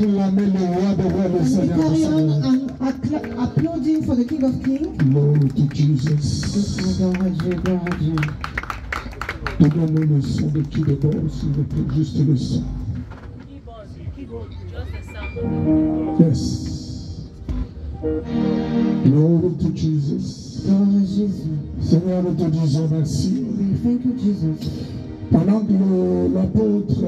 acclamer le roi de rois, le And we Seigneur de carry on Seigneurs. and applauding for the King of Kings. Glory to Jesus. Gloire à Dieu, gloire à Dieu. Donnons-nous le son de qui de bord, s'il vous plaît, juste le son. Yes. Glory to Jesus. Gloire à Jésus. Seigneur, nous te disons merci. We thank you, Jesus. Pendant que l'apôtre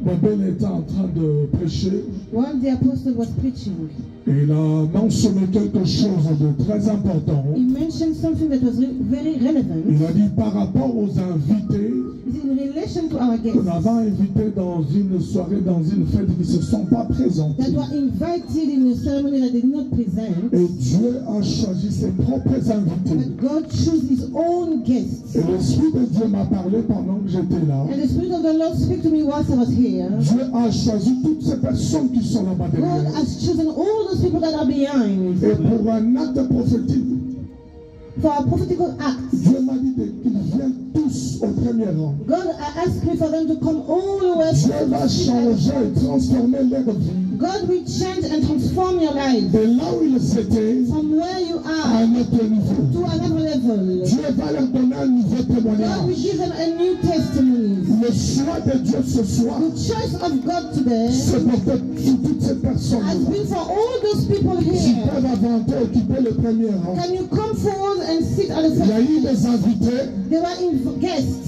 Babel était en train de prêcher, While the apostle was preaching, il a mentionné quelque chose de très important. he mentioned something that was very relevant. Il a dit par rapport aux invités In relation to our guests qu'on avait invités dans une soirée, dans une fête, qui ne se sont pas présentés. that were invited in a ceremony that they did not present, Et Dieu a choisi ses propres invités. but God chose his own guests. Et l'Esprit de Dieu m'a parlé pendant que j'étais là. And the Spirit of the Lord spoke to me whilst I was here. Dieu a choisi toutes ces personnes qui sont là-bas God derrière. has chosen all those people that are behind Et pour un acte prophétique, for a prophetical act. Dieu m'a dit qu'ils viennent tous au premier rang. God asked me for them to come all the way. Dieu va changer et transformer leur vie. God will change and transform your life De là où ils étaient from where you à are un autre niveau. to another level. Dieu va leur donner un nouveau God will témoignage. give them a new testimony. Le choix de Dieu ce soir, The choice of God today c'est pour que toutes ces personnes has been for all those people qui here. peuvent avancer occuper le premier rang. Can you come forward and sit at the Il y a first? eu des invités They were guests.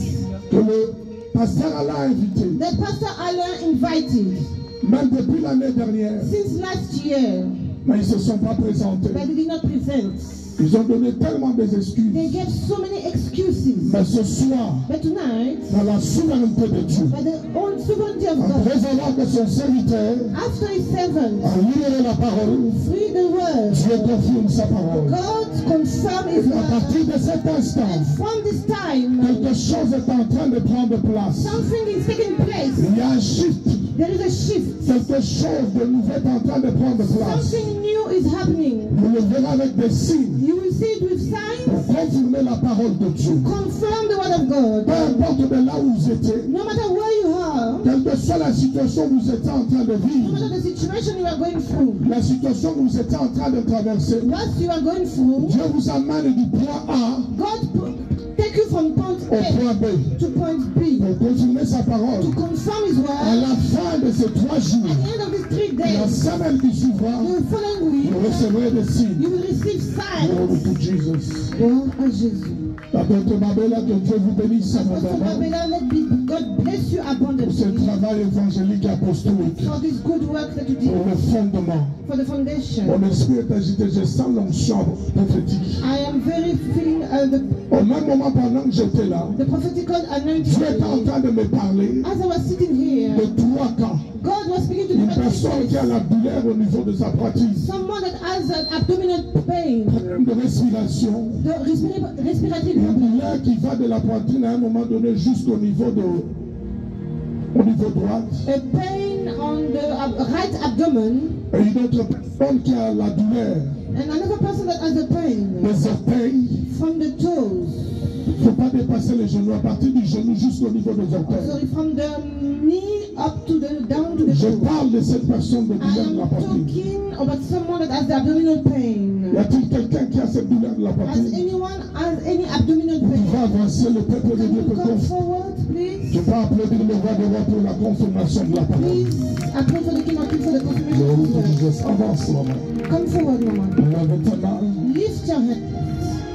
que le pasteur Allah a invités. The pastor Alain invited Même depuis l'année dernière, since last year, mais ils ne se sont pas présentés. but they did not present. Ils ont donné tellement des excuses. They gave so many excuses. Mais ce soir, But tonight, dans la souveraineté de Dieu, by the own sovereignty of God, après avoir que son serviteur after his servant a libéré la parole, read the word, Dieu confirme sa parole. God confirmed his À word. partir de cet instant, And from this time, quelque chose est en train de prendre place. something is taking place. Il y a un shift. There is a shift. Quelque chose de nouveau est en train de prendre place. Something new is happening. Vous le verrez avec des signes You will see it with pour signs. confirmer la parole de Dieu. Confirm the word of God. Peu importe de là où vous étiez, No matter where you are, quelle que soit la situation que vous étiez en train de no vivre, matter the situation you are going through, la situation que vous étiez en train de traverser, what you are going through, Dieu vous amène du point A God take you from point au A point B to point B pour confirmer sa parole. to confirm his À word. la fin de ces 3 jours, At the end of these 3 la days, semaine qui suivra, the following week, vous recevrez des signes. you will receive Glory signs. to Jesus. Gloire à Jésus. L'apôtre Babel, que Dieu vous bénisse Apostle abondamment Babylon, God bless you pour ce abundantly travail évangélique et apostolique, for this good work that you pour did, le fondement. for the foundation. Mon esprit est agité, je sens l'onction prophétique. I am very feeling Au même moment, pendant que j'étais là, the prophetical anointing. Dieu était en train de me parler As I was sitting here, de 3 cas. God was speaking to Une me. personne qui a la douleur au niveau de sa poitrine, Someone that has an abdominal pain, problème de respiration, the respiratory une problem, douleur qui va de la poitrine à un moment donné jusqu'au niveau droit. a pain on the right abdomen, Et une autre personne qui a la douleur and another person that has a pain des orteils. from the toes. Il ne faut pas dépasser les genoux, à partir du genou jusqu'au niveau des orteils. Sorry, from the knee up to the down to the Je toe. parle de cette personne de I douleur de la am poitrine. talking about someone that has the abdominal Y pain. a-t-il quelqu'un qui a cette douleur de la Has poitrine? anyone has any abdominal Vous pain? pouvez avancer, le peuple de Can Dieu you peut come confirmer. forward, please? Je peux applaudir le roi des rois pour la confirmation de la parole. Please, I pray for the King of Kings for the confirmation Glory of to his word. Jesus. Avance, maman. Come forward, Mama. Lève ta main. Lift your hand.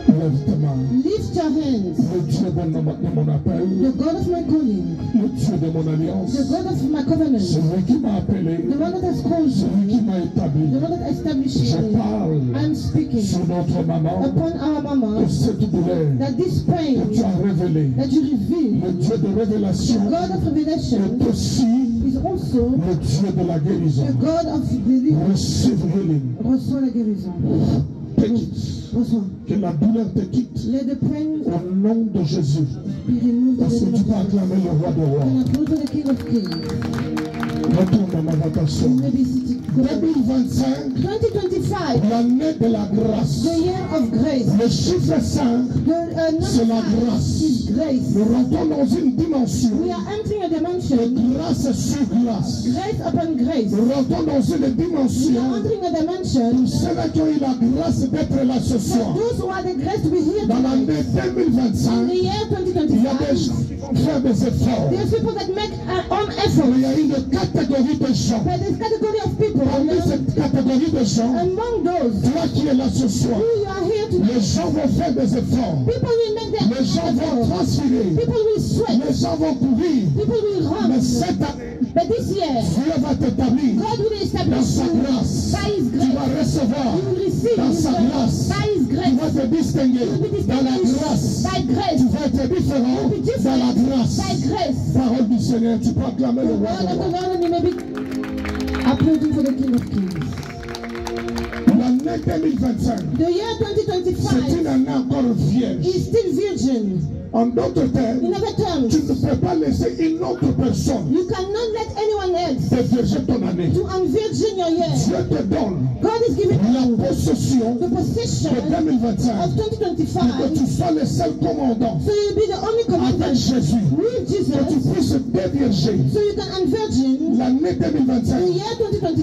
Lève ta main. Lift your hands. Le Dieu de mon appel. The God of my calling. Le Dieu de mon alliance. The God of my covenant. Celui qui m'a appelé. The one that has called Celui qui me. m'a établi. The one that established Je me. parle I'm speaking sur notre maman. upon our Mama Que cette douleur that this que pain tu as révélée. that you reveal, Le Dieu de révélation God of revelation, est aussi is also le Dieu de la guérison. the God of deliverance. Receive healing. Reçois la guérison. Take it. Reçois. Que la douleur te quitte. Let the pain Au nom de Jésus. be removed in Parce the que name tu of peux Jesus. acclamer le roi des rois. And I pray for the King of Kings. Retourne dans ta You may be seated. 2025, 2025, l'année de la grâce. the year of grace. Le chiffre 5, c'est la The grâce. is grace. Nous rentrons dans une dimension We are entering a de dimension, grâce sur grâce. grace upon grace. Nous rentrons dans une We dimension are entering a dimension. pour ceux qui ont eu la grâce d'être là ce soir. Those who are the grace to be here Dans tonight. l'année In 2025, the year il y a des 2025, gens qui vont faire des efforts. there's people that make our own effort. Il y a une catégorie de gens. But this category of people, Parmi cette catégorie de gens, among those toi qui es là ce soir, who you are here tonight, les gens vont faire des efforts. people will make their Les gens vont effort. transpirer. People will sweat. Les gens vont courir. People will Mais run. cette année, But this year, Dieu va t'établir God will dans establish sa you grâce. by His Tu grace. vas recevoir You will receive dans His sa grace grâce. by His Tu grace. vas te distinguer You will be dans la distinguished grâce. by grace. Tu vas être différent You will be dans la different grâce. by grace. Parole du Seigneur, tu peux acclamer The le roi word des of the rois. Lord, and you may be applauding for the King of Kings. L'année 2025, The year c'est 2025 une année encore vierge. is still virgin. En d'autres termes, In other terms, tu ne peux pas laisser une autre personne you cannot let anyone else dévierger ton année. to unvirgin your year. Dieu te donne God is giving la you possession the de possession 2025 of pour que 2025, tu sois le seul commandant so you'll be the only avec commander Jésus. with Que tu Jesus, puisses dévierger so you can unvirgin l'année the 2025 year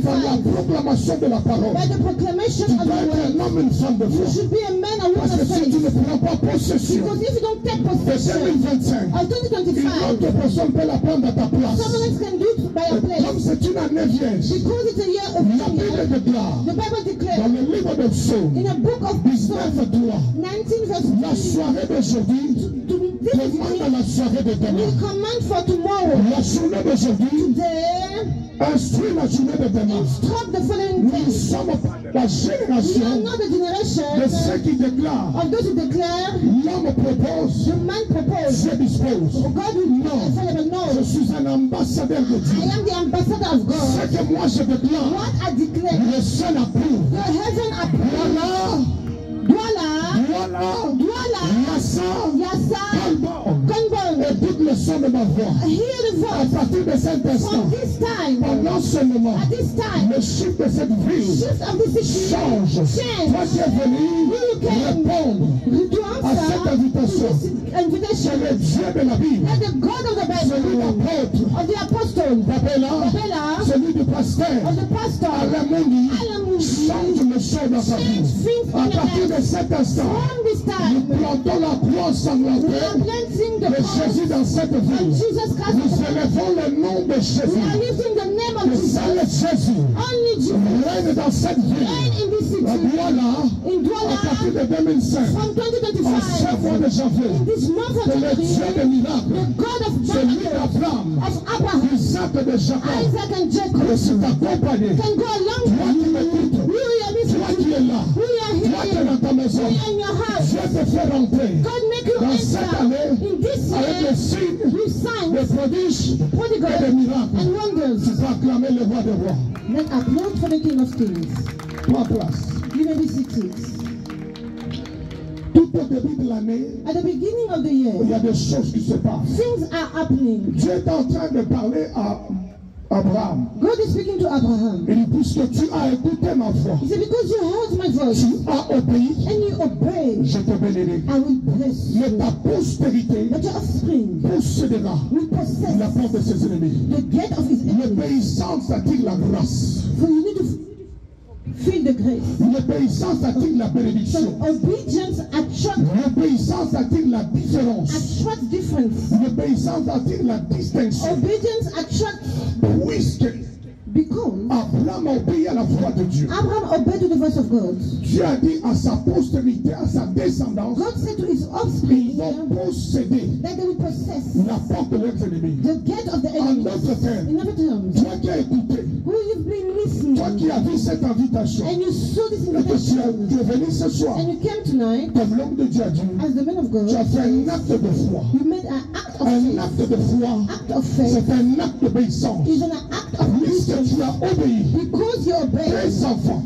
par la 2025 proclamation de la parole. by the proclamation Tu of dois the être word. un homme, une femme de You foi. should be a man or woman Parce que of si tu ne faith. prends pas possession Because if you don't take de possession 2025, of une 2025, autre personne peut la prendre à ta place. someone else can do it by Et your comme place. c'est une année vierge, Because it's a year of la Bible year, déclare the Bible dans declares le livre de Psaume in a book of 19, Psalms 3, 19 verse la 3, soirée d'aujourd'hui this commande à la soirée de we demain. command for tomorrow. La journée d'aujourd'hui Today, instruit la journée de demain. instruct the following Nous ne day. sommes pas de la We are génération not the de generation ceux qui déclarent of those who declare l'homme propose, the man proposed. je dispose. God will Non, available. je No, suis un ambassadeur de I Dieu. am the ambassador of God. Ce que moi je déclare, What I declare, le ciel approuve. the heaven approves. Voilà, Dwala, voilà, Dwala, Yassa, Yassa, Kalbon. Konbon. Écoute le son de ma voix. Hear the À voice. partir de cet instant, From this time, pendant ce moment, at this time, le chiffre de cette ville shift of this city change. Toi qui es venu répondre to à cette answer invitation. to this invitation. C'est le Dieu de la Bible, Let the God of the celui Bible, d'apôtre, of the apostle, Babela, Babela, celui du pasteur, of the pastor, Alain Mouni, Alamundi, change le son dans ta vie. À partir de cet instant, from this nous time, plantons la croix we are sanglantée planting the de cross Jésus dans cette of ville. Jesus Christ. Nous élevons le nom de We are Jésus. lifting the name of Que Jesus. seul Jésus Only Jesus. règne dans cette Reign ville. in this city. Voilà, In à partir Douala, de 2005, from en ce 2025, mois de janvier, this month of que le Dieu de January, miracles, the God of celui miracles, d'Abraham, of Abraham, d'Isaac et de Jacob, Isaac, and Jacob, que c'est accompagné. can go along Toi qui with you. m'écoutes, We are this toi qui es là, We are toi qui es here. dans ta maison, We are in your house. Dieu te fait rentrer God make you dans cette enter année in this avec des year signes, with des signs, prodiges et des prodigals, miracles. and wonders. Tu peux acclamer le roi des rois. Let's applaud for the King of Kings. Prends place. You may be seated. Tout au début de l'année, At the beginning of the il year, y a des choses qui se passent. things are happening. Dieu est en train de parler à Abraham. God is speaking to Abraham. Il dit, puisque tu as écouté ma voix, He said, because you heard my voice tu as obéi, and you obey, je te bénirai. I will bless Mais you. ta postérité But your offspring possédera will la possess porte de ses ennemis. the gate of his enemies. L'obéissance attire la grâce. For you need to feel the grace. L'obéissance attire la So bénédiction. obedience L'obéissance attire la différence. attracts difference. L'obéissance attire la distinction. Obedience attracts Puisque because Abraham a obéi à la voix de Dieu. Abraham obeyed to the voice of God. Dieu a dit à sa postérité, à sa descendance, God said to his ils offspring vont posséder that they will possess la porte de leurs ennemis. the gate of the En enemy. d'autres termes, In other terms, toi qui as écouté, who you've been listening toi qui as vu cette invitation, and you saw this et que tu invitation es venu ce soir, and you came tonight comme l'homme de Dieu a dit, as the man of God, tu as fait un acte de foi. you made an act of Un faith. acte de foi, Act of faith c'est un acte d'obéissance. is an act of Puisque obedience tu as obéi, because you you obey. Tes enfants.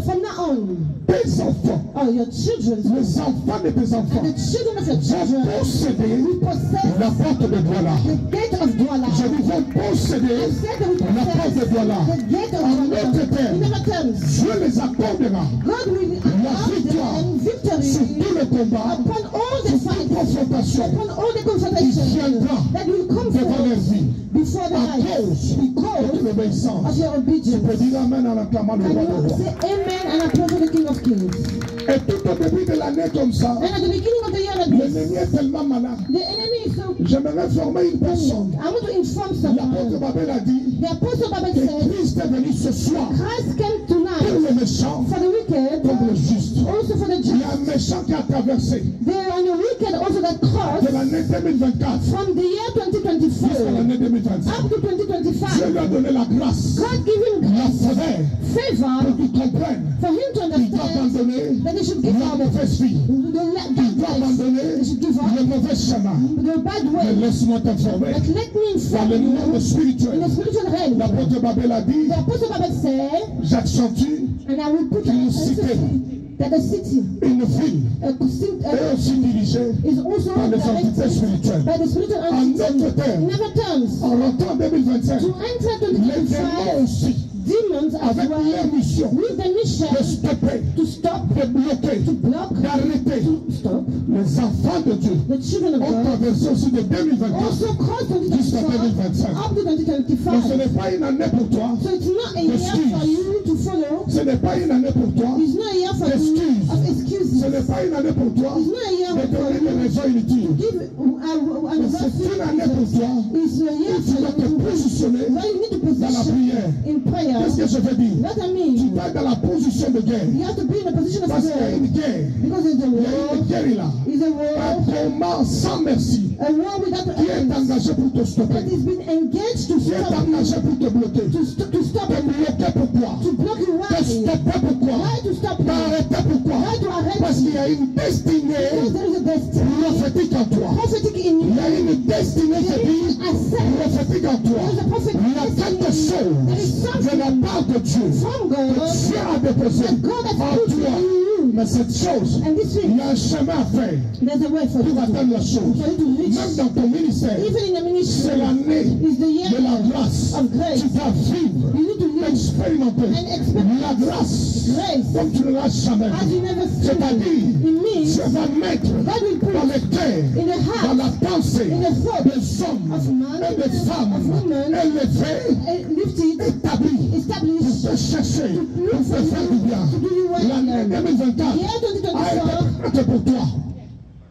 From now on, Tes enfants. oh, your children, Les enfants de tes enfants. and the children of your Vont children posséder will possess la porte de Douala. the gate of Douala. Je dis vont posséder I said they will la porte de possess Douala. the gate of En Douala. autres termes, In other terms, Dieu les accordera God will victoire allow them sur victory tous les combats, upon all the sur toute fights, confrontation upon all the qui confrontations viendra that will come devant leur forth vie. before the À light, cause de because ton obéissance. of your Tu obedience. peux dire Amen en acclamant le Can roi de you roi. say amen and applaud the King of Kings? Et tout au début de l'année comme ça, And at the beginning of the year like this, l'ennemi est tellement malin. the enemy is so J'aimerais former une personne. I want to inform L'apôtre someone. Babel a dit The Apostle Bible que said, Christ est venu ce soir Christ came pour tonight le méchant for the wicked, comme le juste. also for the Il y a just. un méchant qui a traversé There are the wicked also that cross de l'année 2024 from the year jusqu'à 2024 l'année 2025. up to Dieu 2025. lui a donné la grâce, God gave him la faveur favor pour qu'il comprenne for him to qu'il doit understand abandonner that they should give la up mauvaise vie. the Il bad doit ways, abandonner they should give up le mauvais chemin. the bad Mais way. laisse-moi t'informer. But let me Dans inform le you, monde in spirituel, the spiritual realm, l'apôtre Babel a dit, the Apostle Bible said, j'accentue and I will put une cité, that the city une ville, est est aussi dirigée also par les entités directed spirituelles. by the spiritual En entity. d'autres termes, In other terms, en rentrant en 2025, to enter les démons 2025, aussi, demons as avec well, leur mission with the mission de stopper, to stop, de bloquer, to block, d'arrêter to stop les enfants de Dieu. the children of Ont God. traversé aussi de 2024 Also cross jusqu'à 2025 2025. up to Mais ce 2025. n'est pas une année pour toi, So it's not a year for you to follow. ce n'est pas une année pour toi, It's not a year for you Excuse. of ce excuses. n'est pas une année pour toi It's not a year de for donner des you raisons inutiles. give Mais c'est une année pour toi It's a year où tu dois te for you positionner where you need to dans la position prière. in prayer. Qu'est-ce que je veux dire? What I Tu mean, dois être dans la position de guerre. you have to be in a position of Parce qu'il y a prayer une guerre. because there's a Il y a war. une guerre là. Is a Un war, combat sans merci a war without qui est end engagé pour te that stopper. is been engaged to Qui est stop engagé you, pour te bloquer. to stop Te you, bloquer pourquoi? to block you. Te Why? stopper pourquoi? Why to stop you? T'arrêter pourquoi? Why to arrest Parce qu'il y you? a une destinée Because there is a destiny prophétique en toi. prophetic in Il you. y a une destinée There de is vie a set. prophétique en toi. There is a prophet Il y a quelque chose de la part de Dieu from que God Dieu a déposé that God has en put in toi. you. Mais cette chose, And this il thing, y a un chemin à faire there's a way for you pour to atteindre la chose. for you to reach. Même dans ton ministère, Even in the c'est ministry, l'année is the year de la grâce. of grace. Tu dois vivre, You need to live expérimenter and experience la grâce grace comme tu ne l'as jamais as vu. you never seen. C'est-à-dire, In me, Dieu va mettre God will put dans le cœur, in the dans heart, la pensée in the thought des hommes of man, et des femmes of women, élevés, lifted, établis pour established, te chercher, pour te faire du bien. to do you well. L'année 2024 Year a 2024 été prête pour toi.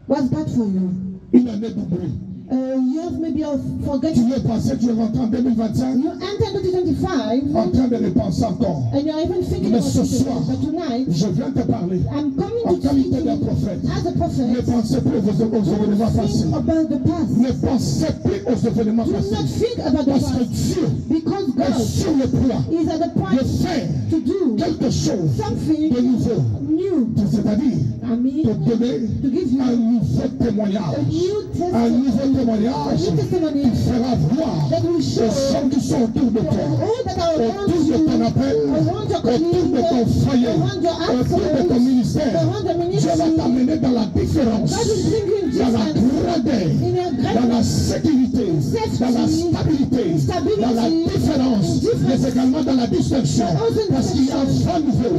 was bad for you. Une année d'oubli. Years maybe of Tu forgetting. es passé, tu es rentré en 2025 You enter 2025 en train de repenser encore. and you're even thinking Mais about ce it. soir, But tonight, je viens te parler I'm coming en to speak qualité to d'un you prophète. as a Ne prophet. pensez plus aux événements passés. Think about the past. Ne pensez plus aux événements Do passés. not think about the Parce que past. Dieu Because est God sur le point is at the de point faire to do quelque chose something de nouveau. new. C'est-à-dire I mean, te donner to give you un nouveau a témoignage. new Un testimony. nouveau A témoignage new testimony qui fera voir that will aux show gens qui sont autour de toi, all that are around autour de ton you, appel, around your autour de ton foyer, around your autour de ton absence, ministère. around the Dieu va ministry. t'amener dans la différence, God will bring you in dans la difference, grandeur, in a dans la great sécurité, dans la stabilité, dans la différence, mais également dans la distinction. Parce qu'il y a un vent nouveau,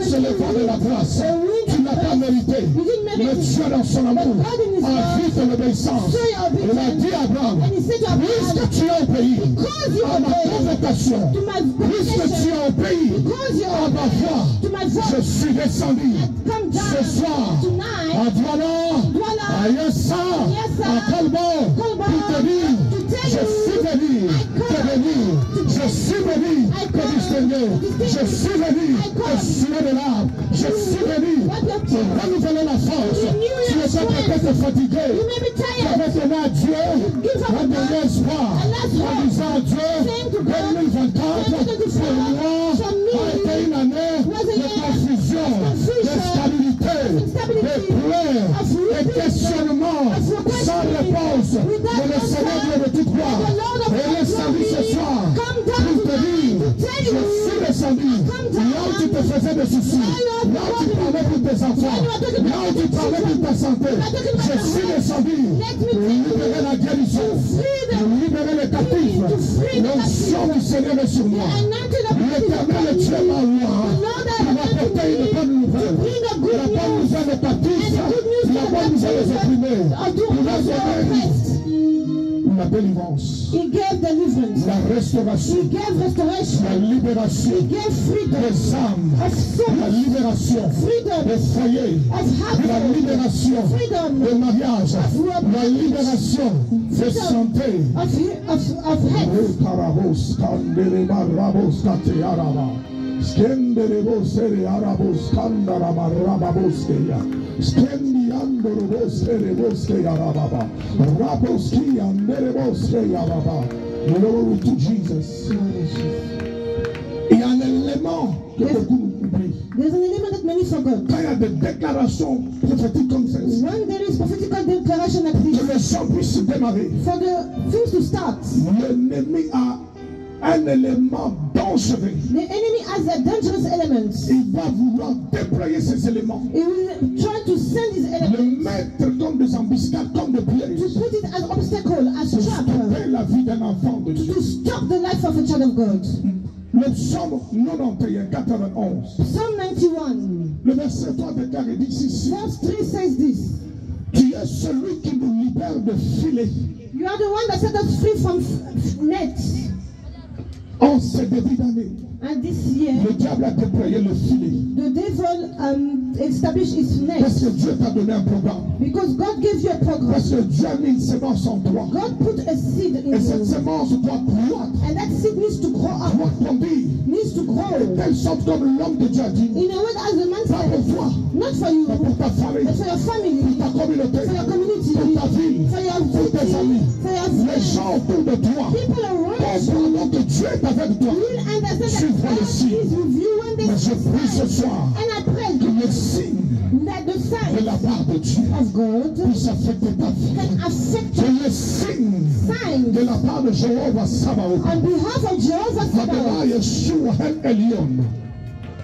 c'est le vent de la grâce. Tu n'as pas mérité, mais Dieu dans son amour a vu ton obéissance. Il a dit à Abraham, And he said to puisque Abraham, tu as obéi because you à ma obeyed convocation, to my puisque tu convocation, as obéi because you à ma voix, to my je voice, suis descendu come ce down soir tonight, à Douala, à Yessa, à Colbert, pour te dire, je suis venu te bénir, je suis venu te distinguer, je suis venu te suer de l'âme, je suis venu te renouveler la force. Tu es peut-être fatigué, you may be tu tired. avais donné à Dieu un dernier espoir en disant à Dieu, 2024 pour moi a été une année de confusion, de stabilité, de pleurs, de questionnements sans réponse. Mais le Seigneur Dieu de toute gloire est descendu ce soir pour te dire, je suis descendu, là où tu te faisais des soucis, là où tu parlais pour tes enfants, là où tu parlais pour ta santé, je suis descendu pour libérer la guérison, pour libérer les captifs. L'onction du Seigneur est sur moi. L'Éternel est Dieu ma loi. Il va porter une bonne nouvelle. La bonne nouvelle est captive, la bonne nouvelle est opprimée. Il a donné la délivrance, la restauration, la libération des âmes, la libération des foyers, la libération des mariages, la libération des santé. Glory to Jesus. Il y a un élément que beaucoup oublient. There's an element that many forgot. Quand il y a des déclarations prophétiques comme celle-ci, When there is prophetical declaration like this, que le chant puisse démarrer, for the things to start, l'ennemi a un élément dangereux. the enemy has a dangerous element. Il va vouloir déployer ces éléments, He will try to send his le element mettre comme des embuscades, comme des to pièges, put it as obstacle, as pour trap, stopper la vie d'un enfant de Dieu. to stop the life of a child of God. Le psaume 91, 91, Psalm 91, le verset 3 déclare et dit ceci: verse 3 says this. Tu es celui qui nous libère de filets. You are the one that set us free from nets. En ce début d'année, And this year, le diable a déployé le filet. the devil established his Parce net que Dieu t'a donné un programme. because God gave you a program. Parce que Dieu a mis une sémence en toi. God put a seed in Et cette you, sémence doit croître, and that seed needs to grow up, doit grandir. needs to De grow telle sorte comme l'homme de Dieu a dit, in a way that as the man pas pour said, toi, not for you, mais pour ta famille, but for your family, pour ta communauté, for your community, pour ta ville, for your pour tes city, amis. for your Les friends, gens autour de toi people around you. comprendront que Dieu est avec toi. Will understand Tu that vois God le signe. is with you when they Mais je prie ce soir and I pray que le signe that the de sign la part de Dieu of God puisse affecter ta vie. can affect Que le signe signs de la part de Jéhovah Sabaoth, on behalf of Jehovah Adonai Sabaoth Yeshua El Elyon,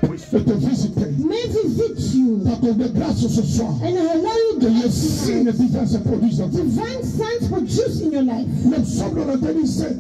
puisse te visiter, may visit you t'accorder grâce ce soir. and allow you Que to le signe divin se produise dans ta vie. divine signs produce in your life. Le psaume de notre dit, c'est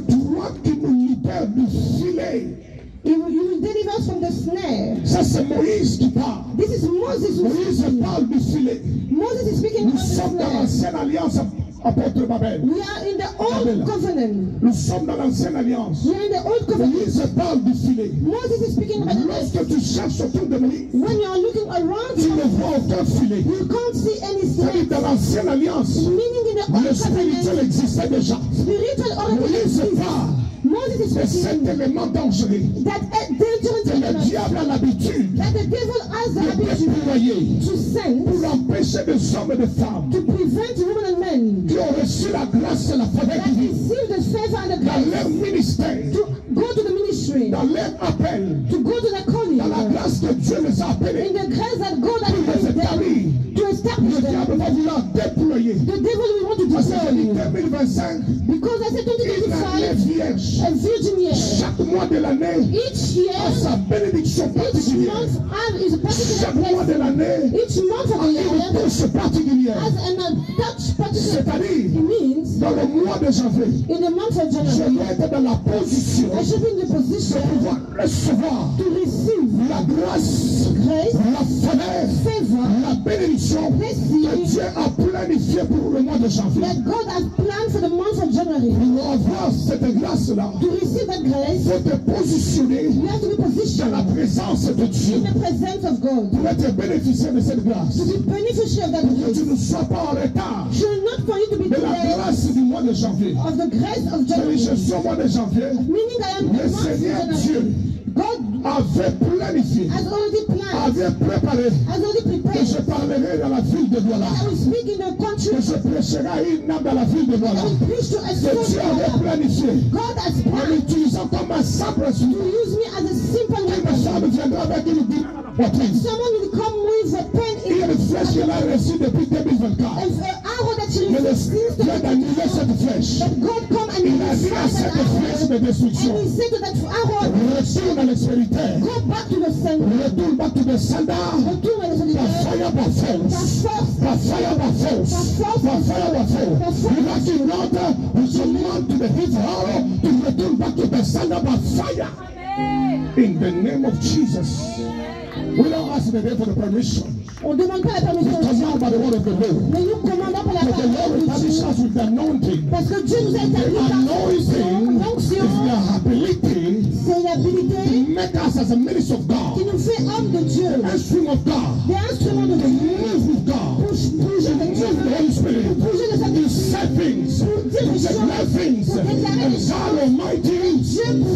toi qui nous libères du filet. You will deliver us from the snare. Ça, c'est Moïse qui parle. This is Moses who Moïse speaking. parle du filet. Moses is speaking Nous about the sommes dans snare. l'ancienne alliance, apôtre Babel. We are in the old covenant. Nous sommes dans l'ancienne alliance. We are in the old covenant. Moïse parle du filet. Moses is speaking about the Lorsque tu cherches autour de Moïse, when you are looking around tu you, ne vois aucun filet. you can't see any C'est-à-dire snare. dans l'ancienne alliance, Meaning in the le old spirituel covenant, existait déjà. spiritual already Moïse exists. parle Moses is de cet speaking élément dangereux that dangerous que le element diable a l'habitude that the devil has the de habit déployer to send pour empêcher des hommes et des femmes to prevent women and men qui ont reçu la grâce et la faveur that divine receive the favor and the dans grace leur ministère, to go to the ministry, dans leur appel, to go to the calling, dans la grâce que Dieu les a appelés in the grace that God has pour les given them, établir. to establish Le them. diable va vouloir déployer. The devil will want to Parce que j'ai dit deploy 2025, because I said une année 2025, vierge. a virgin year. Chaque mois de l'année Each a year, sa bénédiction each particulière. month is a particular Chaque mois de blessing. l'année Each month of a the une year touche particulière. has a touch particular. C'est-à-dire, It means dans le mois de janvier, in the month of je January, dois être dans la position I should be in the de position pouvoir recevoir to receive la grâce, grace, la faveur, favor la bénédiction que Dieu a planifiée pour le mois de janvier. that God has planned for the month of January. Pour avoir cette grâce-là, To receive that il grace, faut te positionner you have to be dans positioned la présence de Dieu in the presence of God. pour être bénéficiaire de cette grâce. To be beneficiary of that Que grace. tu ne sois pas en retard Should not for you to be de la delayed grâce du mois de janvier. of the grace of Je January. suis au mois de janvier. Meaning I am in the Le month of Seigneur January. Dieu God avait planifié, has already planned, avait préparé has already que prepared. je parlerai dans la ville de Douala, I will speak in the country. que je prêcherai à une âme dans la ville de Douala, I will preach to a que soul. Dieu avait planifié God has en planned utilisant comme un simple to instrument use me as a simple qui me weapon homme viendra avec une boule à la poitrine. Someone will come with a pen Il y a in une flèche qu'il a reçue depuis 2024. an arrow that you Mais le received. Dieu a annulé cette flèche. But God come and Il a dit à cette flèche de destruction, and he said to that arrow, retourne à l'expérité. go back to the center. Retourne back to the sender. Retourne à la By solitaire. fire, by force. By fire, by force. By fire, by force. You like it not, we command to the hit arrow to return back to the sender by fire. In the name of Jesus. We don't ask the day for the permission. On ne demande pas la permission de Dieu, Command by the word of the Lord. mais nous commandons par la For the Lord parole de established Dieu. us with the anointing. Parce que Dieu nous a The établi par anointing l'onction, is the ability c'est l'habilité to make us as a minister of qui God, nous fait homme de Dieu, instrument of God, des instruments de to Dieu, move with God, bouger to avec Dieu, move the Holy Spirit, bouger de sa to say things, to declare things, and God Almighty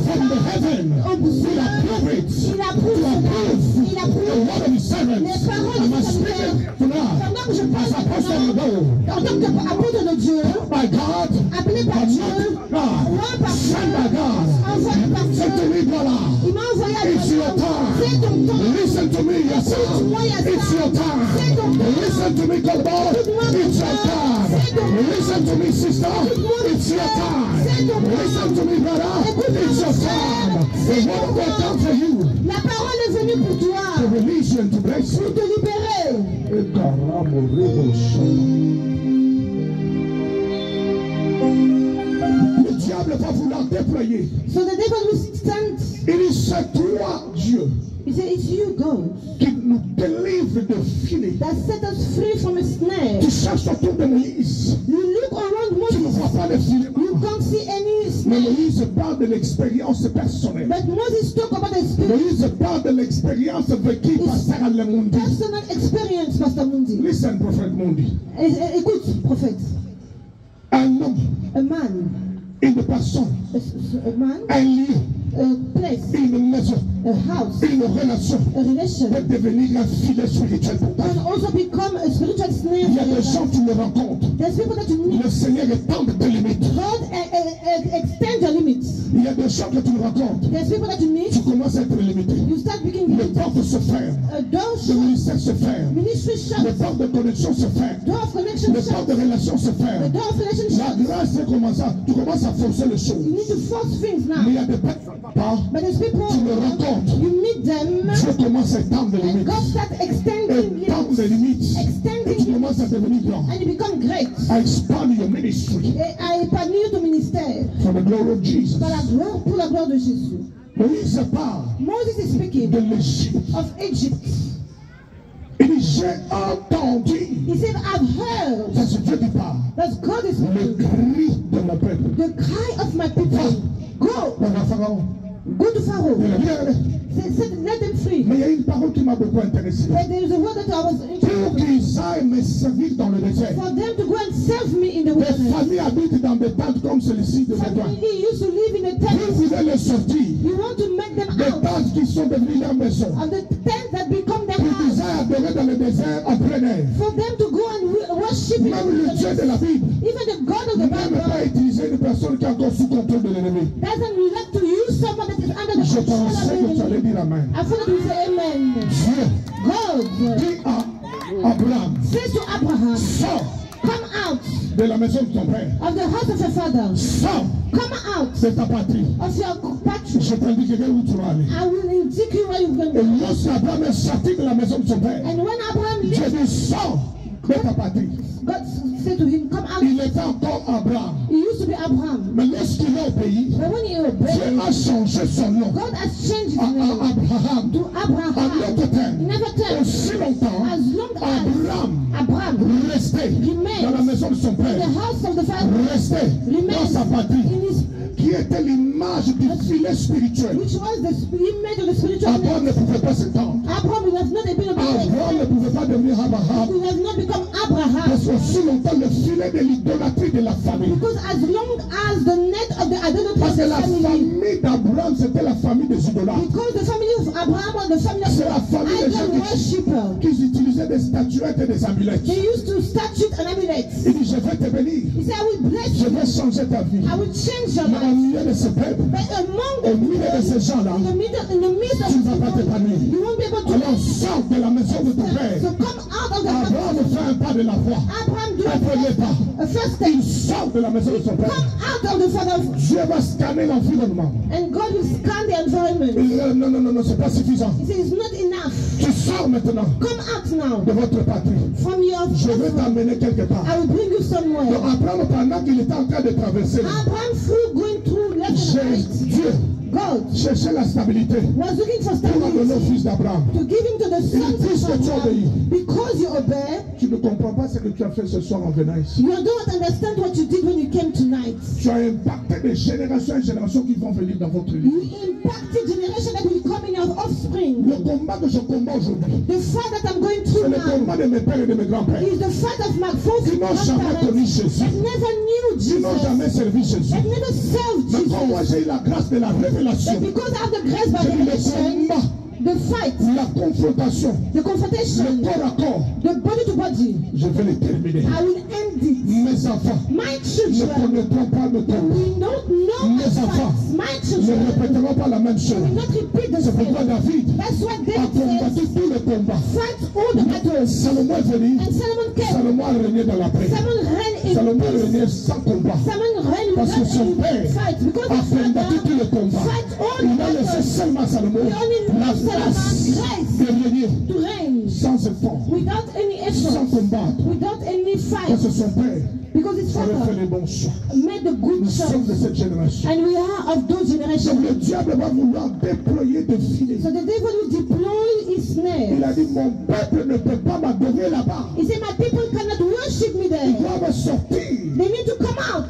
from the heaven will approve it, Il to approuve approve cela, il the approuve word of His servant. les paroles Am de I son speaking Père. tonight Pendant que je as parle apostle of maintenant, God? en tant qu'apôtre de Dieu, By God, appelé par Dieu, anointed God, roi par sent by Dieu, God. envoyé par Say to Dieu, me, brother, il m'a envoyé à it's your toi. C'est time. ton temps. Listen to me, yes, sir. It's your time. Listen to me, God, it's your time. Listen to me, sister. It's your time. Listen to me, brother. It's your time. The word of God comes for you La parole est venue pour toi, to release you and to bless pour you. te libérer. Le diable va vouloir déployer. So the devil will stand. Il dit, c'est toi, Dieu, He said, it's you, God, qui nous délivre de filets. that set us free from a snare. Tu cherches autour de Moïse. You look around Tu ne vois Moses, pas les filets. you can't see any Mais snare. Moïse parle de l'expérience personnelle. But Moses talk about the spirit, Moïse parle de l'expérience vécue par Sarah Lemundi. personal experience, Pastor Mundi. Listen, Prophet Mundi. Écoute, prophète, Un homme, a man, une personne, a man, un lieu, a place, une maison, a house, une relation a relation peut devenir un filet spirituel pour ta can vie. also become a spiritual snare. Il y a for your des gens life. qui le rencontrent. There's people that you meet. Le Seigneur étend tes limites. God extend your limits. Il y a des gens que tu rencontres. There's people that you meet. Tu commences à être limité. You start speaking Les limits. portes se ferment. A door Le shut. ministère se ferme. Ministry Les shut. portes de connexion se ferment. Door of connection Les shut. portes de relation se The ferment. door of relation La shut. grâce commence à, tu commences à forcer les You choses. need to force things Mais now. il y a des personnes, pas, But there's people, tu le rencontres. you meet them, Dieu commence à étendre les and limites. God starts extending Étendre limits. les limites. Et tu Extending commences à devenir grand. and you become great. I expand your ministry Et à épanouir ton ministère for the glory of Jesus. par la gloire, pour la gloire de Jésus. Moïse parle Moses is speaking de l'Égypte. of Egypt. Il dit, j'ai entendu. He said, I've heard Ça c'est Dieu qui parle. that God is Le speaking. cri de mon peuple. The cry of my people. Go, Dans la Pharaon. go to Pharaoh. Il a dit, allez. Said, let them free. Mais il y a une parole qui m'a beaucoup intéressé. But there is a word that I was Pour interested in. qu'ils aillent me servir dans le désert. For them to go and serve me in the Les wilderness. familles habitent dans des tentes comme celui-ci de Bédouin. Family used to live in a Vous tent. voulez les sortir. You want to make them Des out tentes qui sont devenues leur maison. of the tent that become their Pour qu'ils house. aillent adorer dans le désert en plein air. For them to go and worship in Même le the Dieu de wilderness. la Bible Even the God of the n'aime pas Bible utiliser une personne qui est encore sous contrôle de l'ennemi. doesn't like to use someone that is under the Je control of pensais the que tu allais enemy. dire Amen. I thought you say amen. Dieu God dit à Abraham, says to Abraham, sors come out de la maison de ton père. of the house of your father. Sors Come out de ta patrie. of your country. Je t'indiquerai où tu vas aller. I will indict you where you're going to Et go. lorsqu'Abraham est sorti de la maison de son père, And when Abraham Dieu left, dit, sors de ta patrie. God said to him, come out. Il était encore Abraham. He used to be Abraham. Mais lorsqu'il a obéi, But when he Dieu obeyed, a changé son nom God has changed his à name Abraham. to En Abraham. d'autres termes, In other terms, aussi longtemps, as long as Abraham Abraham restait dans la maison de son in père, the house of the father, restait dans sa patrie, in his, qui était l'image du filet spirituel. which was the image of the spiritual Abraham ne man. pouvait pas s'étendre. Abraham would have not been Abraham ne obedient. pouvait pas devenir Abraham. He would have not become Abraham. Parce qu'aussi longtemps, le filet de l'idolâtrie de la famille. Because as long as the net of the idolatry Parce of que the la family, famille d'Abraham, c'était la famille des idolâtres. because the family of Abraham was the family C'est la of famille des idol gens worshipper, qui utilisaient des statuettes et des amulettes. they used to statue and amulets. Il dit, je vais te bénir. He said, I will bless Je you. vais changer ta vie. I will change your Mais au life. milieu de ce peuple, But among au the milieu de ces gens-là, in the midst tu ne vas of pas te people, sors de la maison de ton père. So come out of the Abraham fait un pas de la foi. Abraham do Un premier pas. a first step. Il sort de la maison de son père. Come out of the father. Dieu va scanner l'environnement. And God will scan the environment. Non, c'est pas suffisant. He says it's not enough. Tu sors maintenant Come out now de votre patrie. from your Je vais t'emmener quelque part. I will bring you Donc somewhere. Abraham, pendant qu'il était en train de traverser, Abraham through going through left and right. Dieu God cherchait la stabilité was looking for pour la donner au stability fils d'Abraham. to give him to the Il sons dit que of tu obéis. Abraham. Because you obey, Tu ne comprends pas ce que tu as fait ce soir en venant ici. you don't understand what you did when you came tonight. Tu as impacté des générations et générations qui vont venir dans votre vie. You impacted generation that will come in your offspring. Le combat que je combats aujourd'hui, The fight that I'm going c'est through le now combat de mes pères et de mes grands-pères is the fight of my fourth qui n'ont jamais connu grandparents Jésus, that never knew qui n'ont Jesus, jamais servi Jésus. that never served Mais comme moi Jesus. j'ai eu la grâce de la révélation, But because I have the grace by j'ai dit le revelation, combat, the fight, la confrontation, the le confrontation, corps à corps, the body to body, je vais les terminer. I will end it. Mes enfants My ne children connaîtront pas de temps. will not know my Mes enfants fights. My ne children répéteront pas la même chose. will not repeat the C'est pourquoi same. David That's what a David combattu says. tous les combats. Fight all the battles. Salomon est venu, And Solomon came. Salomon a régné dans la paix. Solomon reigned in Salomon a peace. régné sans combat. Solomon reigned Parce que son without père any fight. Because a his combattu tous father les combats. fight all Il the a laissé battles seulement Salomon He only la left Solomon grâce grace de régner to reign sans effort, without any sans effort, combattre. without any fight. Parce que son père Because his avait fait father les bons choix. made the good Nous sommes de choice. cette génération. And we are of those Donc generations. le diable va vouloir déployer des filets. So the devil will deploy his Il snare. a dit, mon peuple ne peut pas m'adorer là-bas. He said, my people cannot worship me Ils there. doivent sortir, They need to come out.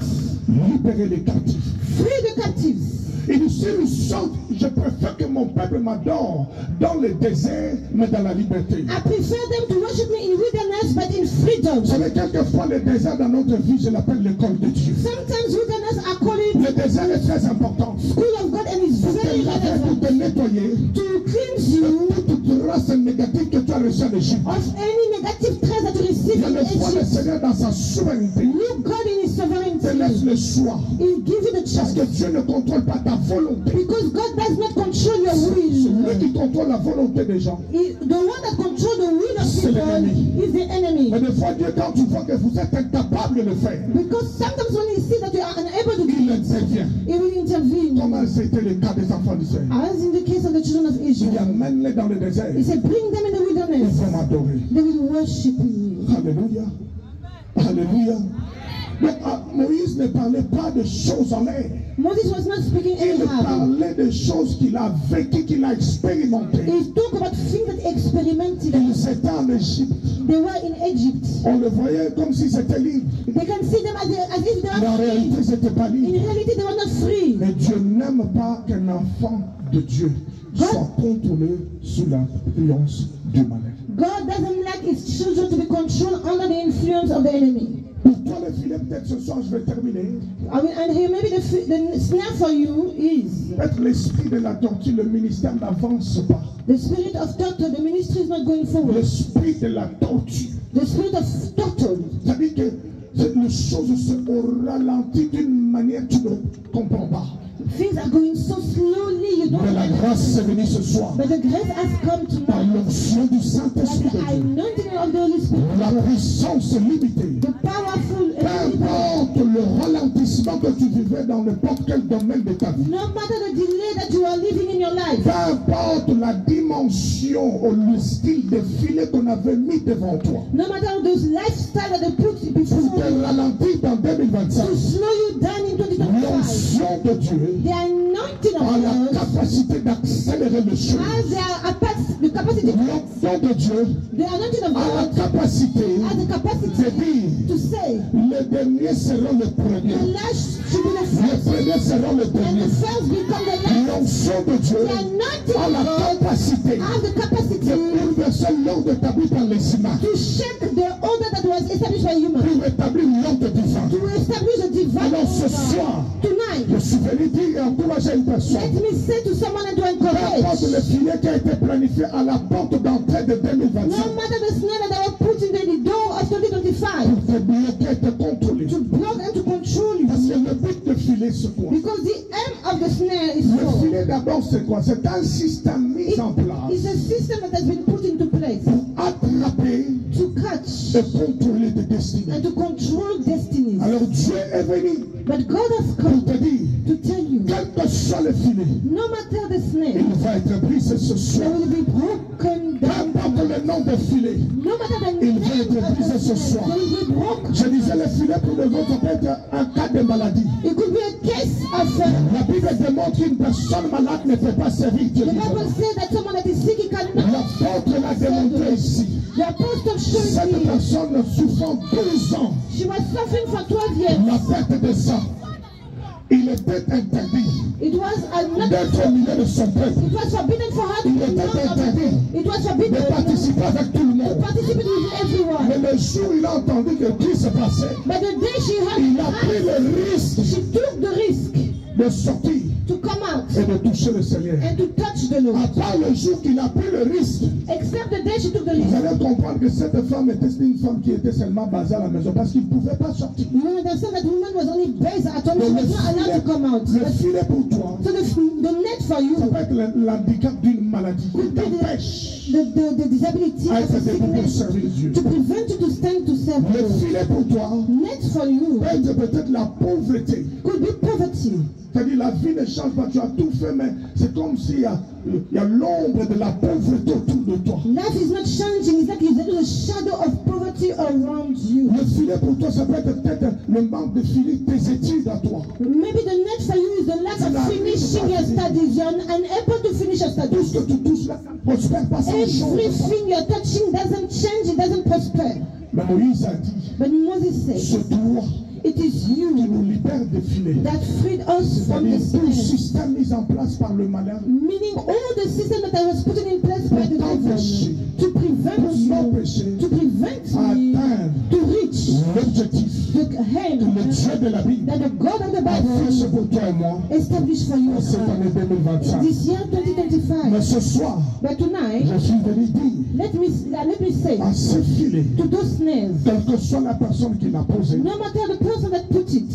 libérer les captifs. Free the captives. Il dit, s'ils sortent, je préfère que mon peuple m'adore dans le désert, mais dans la liberté. I prefer them to worship me in wilderness, but in freedom. Vous savez, quelquefois, le désert dans notre vie, je l'appelle l'école de Dieu. Sometimes wilderness are called Le désert est très important. school of God and it's Pour te very laver, pour relevant te nettoyer, to cleanse you de toute race négative que tu as reçue en Égypte. of any negative traits that you receive Il y a in le fois le Egypt. Seigneur dans sa souveraineté Look God in his te laisse sovereignty. le choix. He'll give you the Parce choice. que Dieu ne contrôle pas ta volonté. Because God does not control your Celui will. qui contrôle la volonté des gens. The one that controls the will of C'est l'ennemi. people is the enemy. Mais des fois, Dieu, quand tu vois que vous êtes incapable de le faire, Because sometimes when he sees that you are unable to do il it, intervient. he will intervene. Comment c'était le cas des enfants d'Israël? As in the case of the children of Il Israel. amène-les dans le désert. He said, bring them in the Ils wilderness. vont m'adorer. They will worship me. Alléluia. Alléluia. Donc, Moïse ne parlait pas de choses en l'air. Moses was not speaking Il anyhow. parlait de choses qu'il a vécues, qu'il a expérimentées. He talked about things that he experimented. Ils étaient en Égypte. They were in Egypt. On le voyait comme si c'était libre. They can see them as if they Mais en were réalité, free. c'était pas In libre. reality, they were not free. Mais Dieu n'aime pas qu'un enfant de Dieu soit contrôlé sous l'influence du malin. God doesn't like his children to be controlled under the influence of the enemy. Pour toi, le filet, peut-être ce soir, je vais terminer. And here maybe the snare for you is Peut-être l'esprit de la tortue, le ministère n'avance pas. the spirit of turtle. The ministry is not going forward. L'esprit de la tortue. The spirit of turtle. C'est-à-dire que les choses se ralentit d'une manière que tu ne comprends pas. Things are going so slowly you don't Mais la grâce est venue ce soir. But the grace has come Par tonight. l'onction du Like Saint-Esprit the de Dieu. anointing of the Holy Spirit. La puissance limitée. The powerful Peu importe le ralentissement que tu vivais dans n'importe quel domaine de ta vie. no matter the delay that you are living in your life. Peu importe la dimension ou le style de filet qu'on avait mis devant toi. No matter the lifestyle that they put Pour before te you. ralentir dans 2025. To slow you down in 2025. L'onction de Dieu The anointing a la of God capacité d'accélérer les choses. has the capacity. L'onction de Dieu The anointing of a la God capacité has the de capacity dire to say les derniers seront les the premiers. last should be the Les first. premiers seront les And the derniers. first become the last. L'onction de Dieu The anointing a la of God capacité has the capacity de bouleverser l'ordre établi par les humains to shake the order that was established by humans. pour établir l'ordre divin. To establish a divine Alors ce order. soir, Tonight, je suis venu dire et encourager une let personne. me say to someone and to Peu importe le encourage. filet qui a été planifié à la porte d'entrée de 2025 No matter the snare that I was put in the door of 2025 pour te bloquer, te contrôler. to block and to control you. Parce que le but de filet, filet se quoi? Because the aim of the snare is Le so. filet d'abord c'est quoi? C'est un système mis en place It's a system that has been put into place pour attraper to catch et contrôler des destinées. and to control destinies. Alors Dieu est venu But God has pour come te dire, to tell you, quel que soit le filet, no matter the snare, il va être brisé ce they soir. will be broken Peu down. importe le nom des filets, No matter the il name va être of brisé the ce snare, soir. they will be broken. Je disais, le filet pour les autres peut être un cas de maladie. It could be a case of La Bible démontre qu'une personne malade ne peut pas servir Dieu. the Bible says that someone that is sick, he cannot. L'apôtre l'a démontré ici. The apostle showed Cette me personne souffrant 12 ans, she was suffering for 12 years. la perte de sang. Il était interdit It was not. d'être au milieu de son peuple. It was forbidden for her to Il be était known of interdit it. It was forbidden de to participer avec tout le monde. participate with everyone. Mais le jour où il a entendu que Christ se passait, But the day she il a pris had, le risque she took the risk de sortir to come out et de toucher le Seigneur. and to touch the Lord. À part le jour qu'il a pris le risque, Except the day she took the vous risk. allez comprendre que cette femme était une femme qui était seulement basée à la maison parce qu'il ne pouvait pas sortir. You understand that woman was only based at home. She was not allowed to come out. Le filet pour toi, So the net for you, ça peut être l'handicap d'une maladie qui t'empêche the disability à of a être debout pour sickness servir Dieu. to prevent you to stand to serve Le God. filet pour toi Net for you peut être peut-être la pauvreté. could be poverty. C'est-à-dire la vie ne change pas, tu as tout fait, mais c'est comme s'il y a l'ombre de la pauvreté autour de toi. Life is not changing. It's like there's a shadow of poverty around you. Le filet pour toi, ça peut être peut-être le manque de filet tes études à toi. Maybe the net for you is the lack of finishing your studies. You're unable to finish your Tout studies. ce que tu touches là, ça ne prospère pas sans chose. Everything you're touching doesn't change. It doesn't prosper. Mais Moïse a dit, But Moses said, c'est toi it is qui you nous libère des filets. that freed us from C'est-à-dire the tout le snare. système mis en place par le malin Meaning all the system that I was put in place by the devil to prevent pour you, m'empêcher to prevent me d'atteindre to reach l'objectif the que hand le Dieu de la Bible that the God of the a fait Bible pour toi et moi established for you en cette année 2025. this year Mais 2025. ce soir, But tonight, je suis venu dire let me say à ces filets, to those snares, quelle que soit la personne qui l'a posé, no matter the person that put it,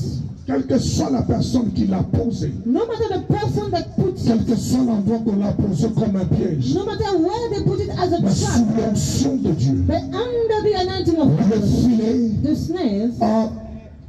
quelle que soit la personne qui l'a posé, no matter the person that put quel it, que soit l'endroit qu'on l'a posé comme un piège, no matter where they put it as a mais sous trap, l'onction de Dieu, but under the anointing of le God, filet the snares, a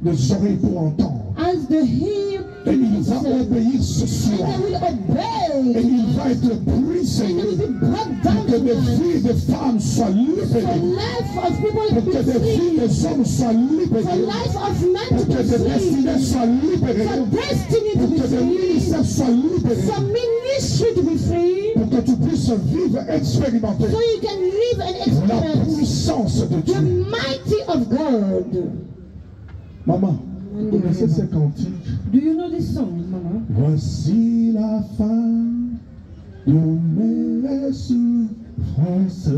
des oreilles pour entendre. as the heel Et il va and obéir ce soir. they will Et obey, il va être brisé and they will be brought pour down que des tonight. filles et des femmes soient For libérées. life of people Pour to que be des free, filles et des hommes soient for libérés. life of men Pour to que be des free, destinées soient libérées. for destiny to Pour be que des free, ministères soient libérés. for ministry to be free, Pour que tu puisses vivre, expérimenter so you can live and la experience puissance de the Dieu. mighty of God. Maman, vous connaissez ce cantique? Do you know this song, Mama? Voici la fin de mes souffrances.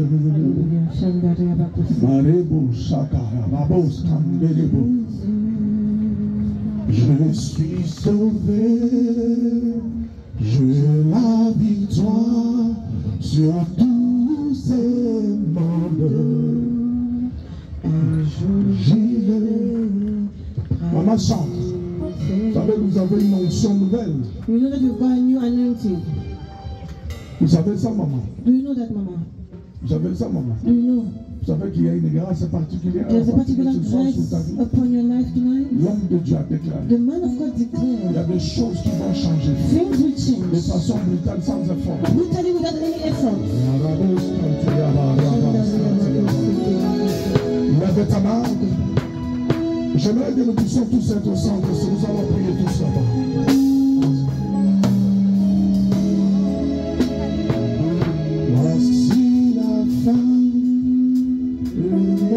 Marebo Shakara, Babos Kandelebo. Je suis sauvé, j'ai la victoire sur tous ces mondes. J'y vais. Maman chante. Vous savez, vous avez une onction nouvelle. You know that you've got a new anointing. Vous savez ça, maman? Do you know that, Mama? Vous savez ça, maman? Do you know? Vous savez qu'il y a une grâce particulière There's a particular ce soir sur ta grace vie. upon your life tonight. L'homme de Dieu a déclaré. The man of God Il y declared a des choses qui vont changer things will de change façon brutale, sans effort. brutally without any effort. Lève ta main. J'aimerais que nous puissions tous être au centre. Si nous allons prier tous là-bas. Voici la fin de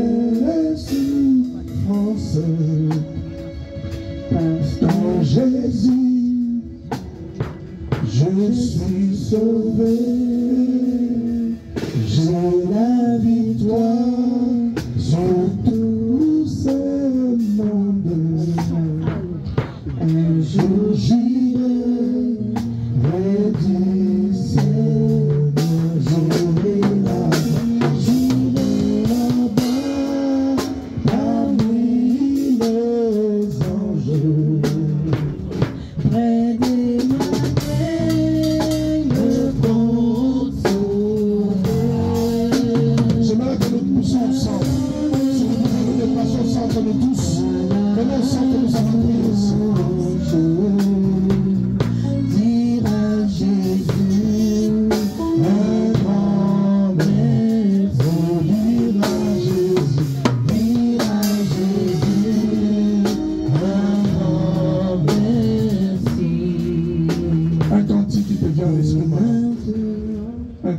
mes souffrances. Dans Jésus, je suis sauvé. J'ai la victoire sur tous ces mondes. Un jour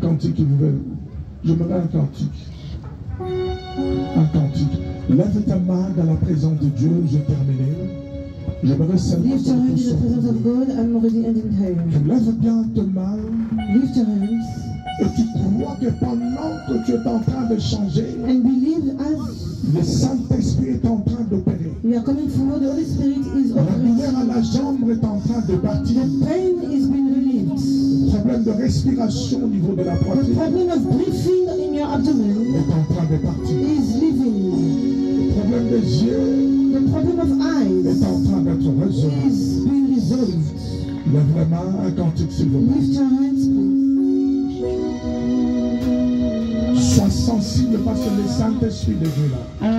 cantique qui vous veut. J'aimerais un cantique. Un cantique. Lève ta main dans la présence de Dieu. J'ai terminé. J'aimerais seulement. Lift your hand in the presence of God. I'm already ending here. Lève bien ta main. Lift your hands. Et tu crois que pendant que tu es en train de changer, And believe as le Saint-Esprit est en train d'opérer. we are coming forward, the Holy Spirit is La operating. douleur à la jambe est en train de partir. The pain is being relieved. Problème de respiration au niveau de la The poitrine problem of breathing in your abdomen est en train de partir. is leaving. Le problème des yeux The problem of eyes est en train d'être résolu. is being resolved. Lève la main, un cantique s'il vous plaît. Lift your hands, please. Sois sensible parce que le Saint-Esprit de Dieu là.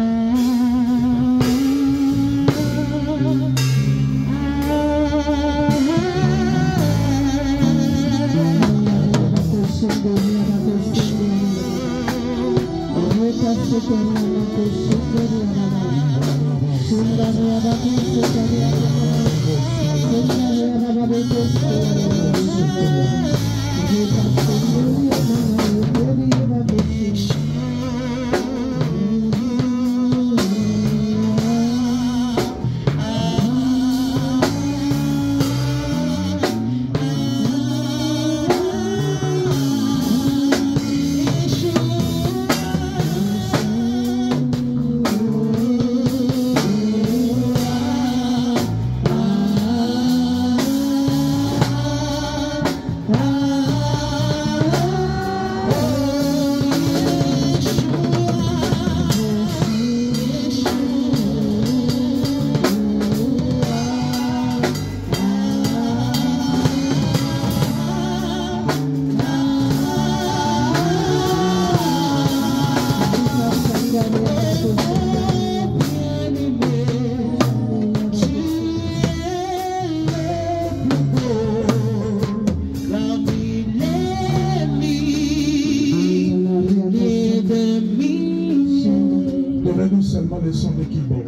Donnez-nous seulement le son de keyboard.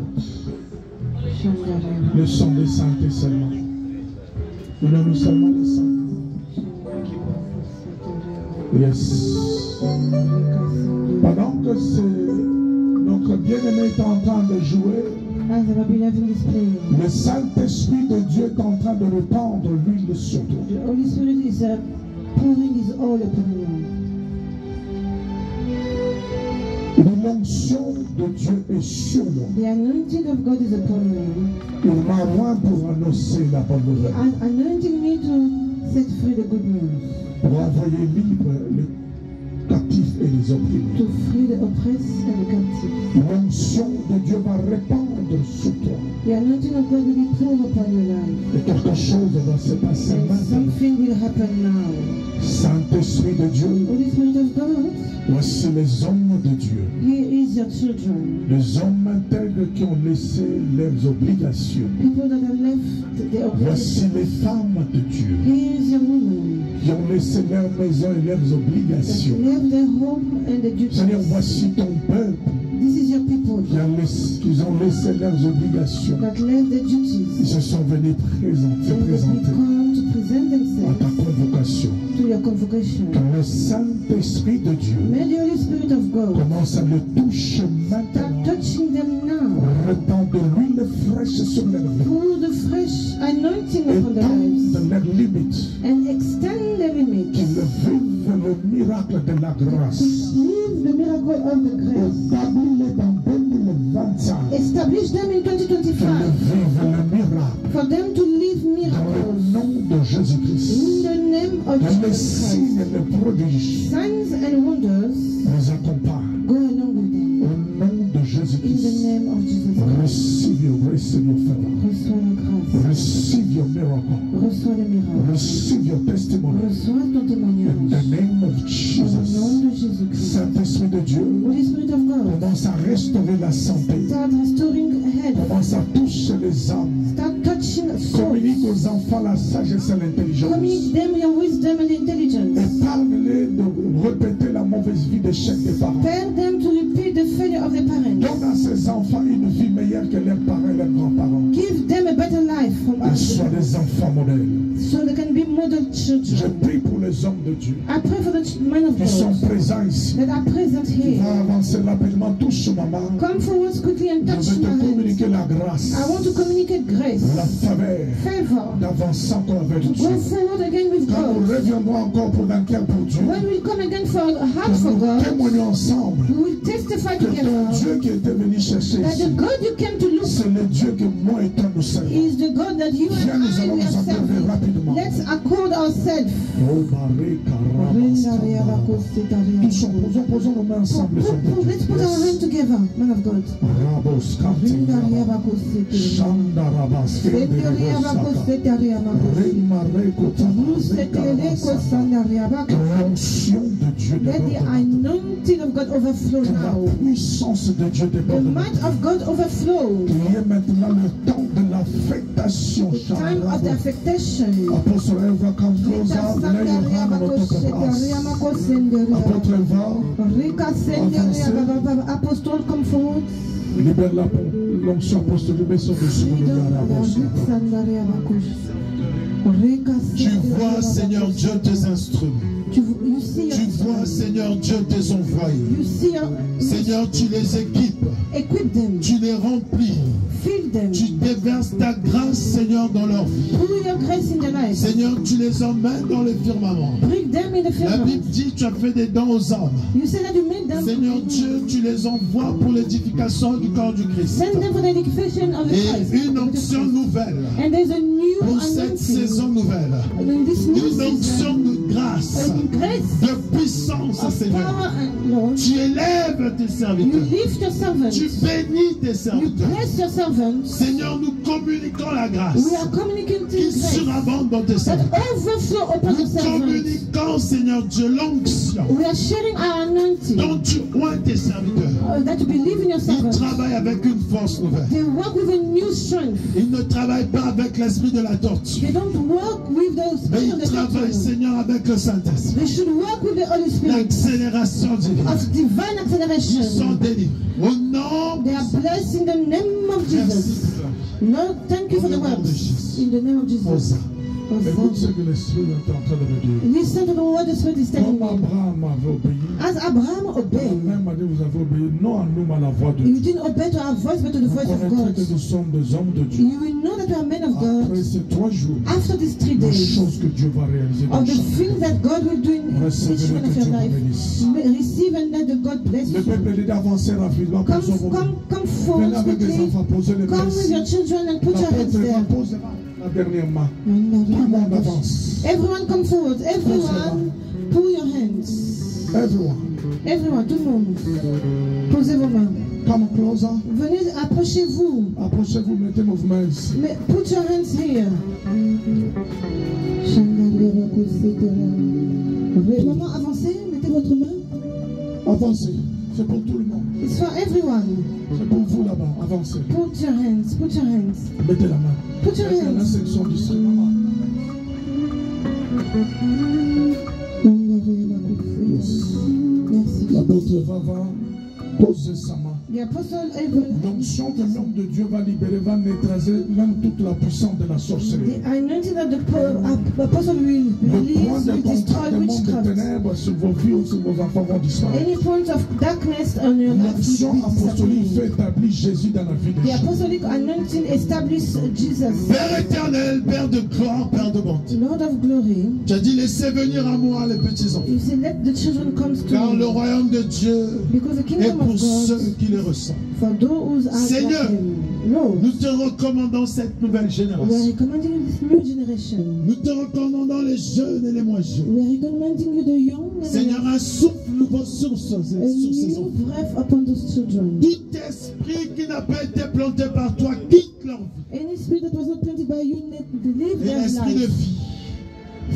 Le son de santé seulement. Donnez-nous seulement le son. Yes. Pendant que notre bien-aimé est en train de jouer, As our beloved is playing, le Saint-Esprit de Dieu est en train de répandre l'huile sur toi. the Holy Spirit is pouring his oil upon you. L'onction de Dieu est sur nous. The anointing of God is upon me. Il m'envoie pour annoncer la bonne nouvelle. Anointing me to set free the good news, Pour envoyer libre les captifs et les opprimés. to free the oppressed and the captive. L'onction de Dieu va répandre sur toi. The anointing of God will be poured upon your life. Et quelque chose va se passer And maintenant. something will happen now. Saint-Esprit de Dieu, Holy Spirit of God, voici les hommes de Dieu. here is your children. Les hommes intègres qui ont laissé leurs obligations. People that have left the Voici oppression. les femmes de Dieu Here is your woman qui ont laissé leur maison et leurs that obligations. left their home and the duties. Seigneur, voici ton peuple This is your people qui ont laissé leurs obligations. that left their Ils duties. se sont venus se And they présenter come to present à themselves ta convocation. to your convocation. Quand le Saint-Esprit de Dieu May the Holy Spirit of God commence à le toucher start maintenant, touching them now. répand de l'huile fraîche sur leur vie, Pour the fresh anointing upon their étend lives de leurs limites, and extend their limits. qu'ils vivent le miracle de la grâce. Live the miracle of the grace. Établis-les dans 2025, Establish them in qu'ils 2025 vivent le miracle for them to live dans miracles le nom de Jésus-Christ. in the name of Que les Jesus signes Christ. et les prodiges Signs and wonders les accompagnent. go along with them Au nom de in the Jésus-Christ, name of Jesus Christ. receive your favor. Reçois la grâce. Receive your miracle. Reçois le miracle. Receive your testimony. Reçois ton In témoignage. the name of Au nom Jesus. de Jésus-Christ. Saint-Esprit de Dieu, Holy Spirit of God, commence à restaurer la santé. start restoring health. Commence à toucher les âmes. Start touching Communique souls. aux enfants la sagesse et l'intelligence. Communicate them your wisdom and intelligence. Épargne-les de répéter la mauvaise vie des chefs des parents. Prepare them to repeat the failure of their parents. Donne à ces enfants une vie meilleure que leurs parents et leurs grands-parents. Give them a better life from Ils us, soient des enfants modèles. so they can be model Je children. prie pour les hommes de Dieu. I pray for the men of qui sont God présents ici. that are present here. Va avancer rapidement, touche ma main. Come forward quickly and touch Je vais my te hands. communiquer la grâce, I want to communicate grace, la faveur favor, d'avancer encore avec to Dieu. go forward again with Quand nous God. reviendrons encore pour un cœur pour Dieu, When we come again for a heart que for nous God, témoignons ensemble we will testify que together Dieu qui était venu chercher that ici, the God you came to look c'est le Dieu que moi et toi nous servons. is the God that you Viens, and nous I allons we are nous accorder serving. rapidement. Let's accord ourselves. Oh, Marie, posons nos mains ensemble. Let's put our hands together, man of God. Rabos, Shandarabas, l'onction de Dieu Let the déborde. anointing of God overflow La now. puissance de Dieu The déborde. might of God overflow. Il y a maintenant le temps de l'affectation. The time of the affectation. Apôtre Eva, come closer. Lay your hand on notre place. Apôtre Eva, Apostle, come forward. libère l'onction apostolique, mais sur le Tu vois, Seigneur Dieu, tes instruments. Tu vois, Seigneur Dieu, tes envoyés. Seigneur, tu les équipes. Equip them. Tu les remplis. Fill them. Tu déverses ta grâce, Seigneur, dans leur vie. Pour your grace in their lives. Seigneur, tu les emmènes dans le firmament. Bring them in the La firmament. Bible dit, tu as fait des dons aux hommes. You say that you made them. Seigneur Dieu, tu les envoies pour l'édification du corps du Christ. Send them for the edification of the Et Christ. une onction nouvelle And there's a new pour cette saison anointing. nouvelle. In this new Une onction season. de grâce, Grace de puissance, of Seigneur. power and Lord. Tu élèves tes You serviteurs. lift your servants. Tu bénis tes You serviteurs. bless your servants. Seigneur, nous communiquons la grâce We are communicating qui grace surabonde dans tes that serviteurs. overflow upon your Nous servants. communiquons, Seigneur Dieu, l'onction We are sharing our anointing. dont tu oins tes serviteurs. That you believe in your Ils servants. travaillent avec une force nouvelle. They work with a new strength. Ils ne travaillent pas avec l'esprit de la tortue. They don't work with the Mais spirit ils of the travaillent, devil. Seigneur, avec le Saint-Esprit. They should work with the Holy Spirit L'accélération divine. of divine Ils sont acceleration. délivrés. Au nom They are blessed in the name of Jesus. Lord, thank you for the works. In the name of Jesus. Écoute ce Hosanna. que l'Esprit est en train de me dire. Listen to the word the Spirit is telling Comme me. Abraham avait obéi, As Abraham la obeyed, même année vous avez obéi, non à nous, mais à la voix de you Dieu. didn't obey to our voice but to the Vous voice of connaîtrez God. que nous sommes des hommes de Dieu. You will know that we are men of God Après ces 3 jours, after these 3 les days choses que Dieu va réaliser dans of the chaque vie. things that God will do in each Recevez-le, one of que your Dieu vous life. bénisse. Receive and let the God bless Le you. peuple est d'avancer rapidement. Come, Posons vos mains. come Venez forward avec les quickly. enfants, posez les mains. Come with your children and put your hands L'apôtre there. va poser la dernière main. Tout le monde avance. Everyone come forward. Everyone pull your hands. Everyone, Everyone, tout le monde. Posez vos mains. come closer. Venez, approchez-vous. Approchez-vous, mettez vos mains ici. Mais put your hands here. Maman, avancez, mettez votre main. Avancez. C'est pour tout le monde. It's for everyone. C'est pour vous là-bas. Avancez. Put your hands, put your hands. Mettez la main. Put your Mettez la hands. section d'ici, maman. Merci. L'apôtre va poser sa main. The apostle Abel, L'onction que l'homme de Dieu va libérer va neutraliser même toute la puissance de la sorcellerie. the anointing that the apostle will Le point release de will contact destroy des mondes de witchcraft. ténèbres sur vos vies ou sur vos enfants vont disparaître. Any point of darkness on your life L'onction will apostolique disappear. fait établir Jésus dans la vie de The Jésus. apostolic anointing established Jesus, Père éternel, Père de gloire, Père de bonté. Lord of glory. Tu as dit, laissez venir à moi les petits-enfants. You say, let the children come to Car le me, royaume de Dieu because the est kingdom pour of ceux God, qui les ressentent. for those who are Seigneur, like him. Lord, Nous te recommandons cette nouvelle we are génération. recommending you this new generation. Nous te recommandons les jeunes et les moins jeunes. We are recommending you the young and Seigneur, un souffle nouveau sur a ces new enfants. breath upon those children. Tout esprit qui n'a pas été planté par toi quitte leur vie. Any spirit that was not planted by you, let live Et their l'esprit de life. vie,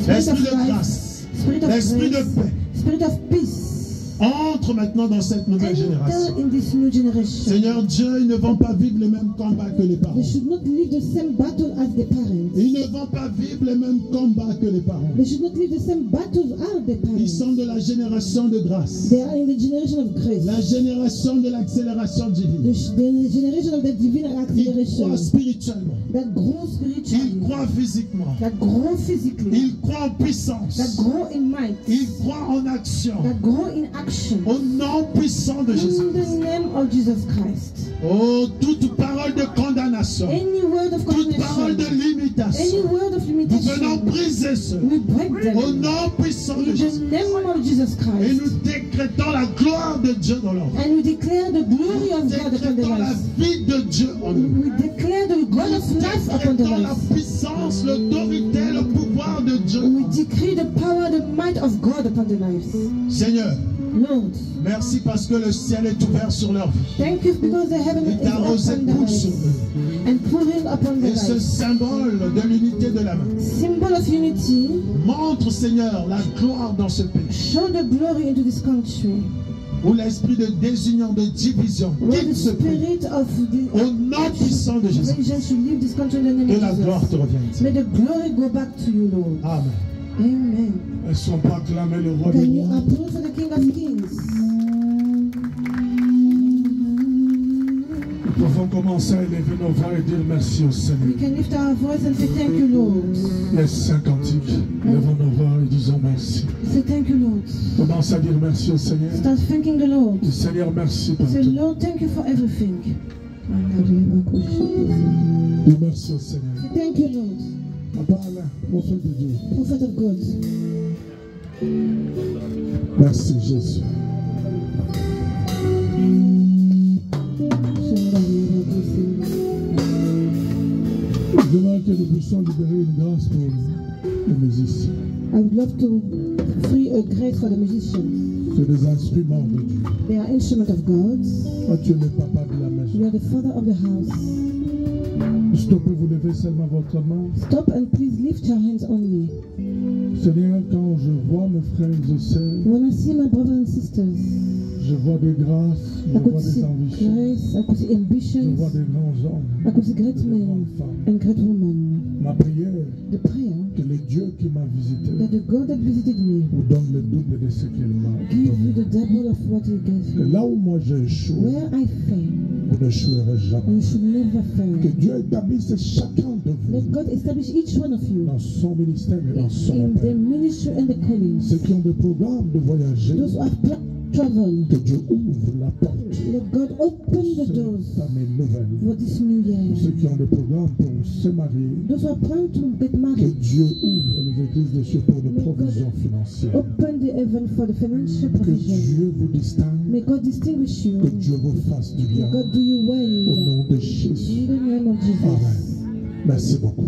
Spirit l'esprit of de life, grâce, spirit of l'esprit de grace, paix, spirit of peace, Entre maintenant dans cette nouvelle génération. Enter in this new generation. Seigneur Dieu, ils ne vont pas vivre les mêmes combats que les parents. They should not live the same battle as the parents. Ils ne vont pas vivre les mêmes combats que les parents. They should not live the same battles as the Ils parents. sont de la génération de grâce. They are in the generation of grace. La génération de l'accélération divine. The generation of the divine Ils acceleration. croient spirituellement. That grow spiritually. Ils croient physiquement. That grow physically. Ils croient en puissance. That grow in might. Ils croient en action. That grow in action. Au nom puissant de Jésus. In the name of Jesus Christ. Oh, toute parole de condamnation. Any word of Toute parole de condemnation. limitation. Any word of Nous venons limitation. briser cela. We break them. Au nom puissant de In Jésus. the name of Jesus Et Christ. nous décrétons la gloire de Dieu dans leur vie. And we declare the glory of God upon their Décrétons la lives. vie de Dieu en eux. We declare the God of life upon their Décrétons la lives. puissance, l'autorité, le pouvoir de Dieu. We decree the power, the might of God upon their lives. Seigneur, Lord, merci parce que le ciel est ouvert sur leur vie. thank you because the heaven Et is ta rosée upon their coule sur lives eux. and pouring upon their Et ce lives. symbole de l'unité de la main Symbol of unity, montre, Seigneur, la gloire dans ce pays. show the glory into this country. Où l'esprit de désunion, de division Where the quitte ce pays. spirit of Au the nom puissant de Jésus. division should leave this country in the name Que of la gloire Jesus. te revienne. May the glory go back to you, Lord. Amen. Amen. Est-ce qu'on peut acclamer le roi des Can you rois? applaud for the King of Kings? Nous pouvons commencer à élever nos voix et dire merci au Seigneur. We can lift our voice and say thank you, Lord. Les saints cantiques, levons nos voix et disons merci. Say thank you, Lord. Commence à dire merci au Seigneur. Start thanking the Lord. Le Seigneur, merci pour Say, tout. Lord, thank you for everything. Dis merci au Seigneur. Say thank you, Lord. Papa Alain, prophète de Dieu. Prophet of God. Merci Jésus. Je veux que nous puissions libérer une grâce pour les musiciens. I would love to free a grace for the musicians. C'est des instruments de Dieu. They are instruments of God. Toi, tu es le papa de la You maison. are the father of the house. Stoppez, vous levez seulement votre main. Stop and please lift your hands only. Seigneur, quand je vois mes frères et sœurs, When I see my brothers and sisters, je vois des grâces, je I could vois see des ambitions, grace, I could see je ambitions, vois des grands hommes, I could see great des men grandes femmes. and great women. Ma prière, The prayer que le Dieu qui m'a visité that the God that visited me vous donne le double de ce qu'il m'a give you donné. the double of what he gave Que you. là où moi j'ai échoué, Where I fail, vous n'échouerez jamais. you should never Que fail. Dieu établisse chacun de Let vous God establish each one of you dans son ministère et dans son in the appel. ministry and the calling. Ceux qui ont des programmes de voyager, Those who have traveled, que Dieu ouvre la porte. let God open the doors Cette année nouvelle. for this new year. Ceux qui ont des programmes pour se marier, Those who are planning to get que married, Dieu ouvre les églises de cieux pour des provisions financières. open the heaven for the financial Que provision. Dieu vous distingue, May God distinguish you. que Dieu vous fasse du May bien. God do you Au well. nom de Jésus. In the name of Jesus. Amen. Merci beaucoup.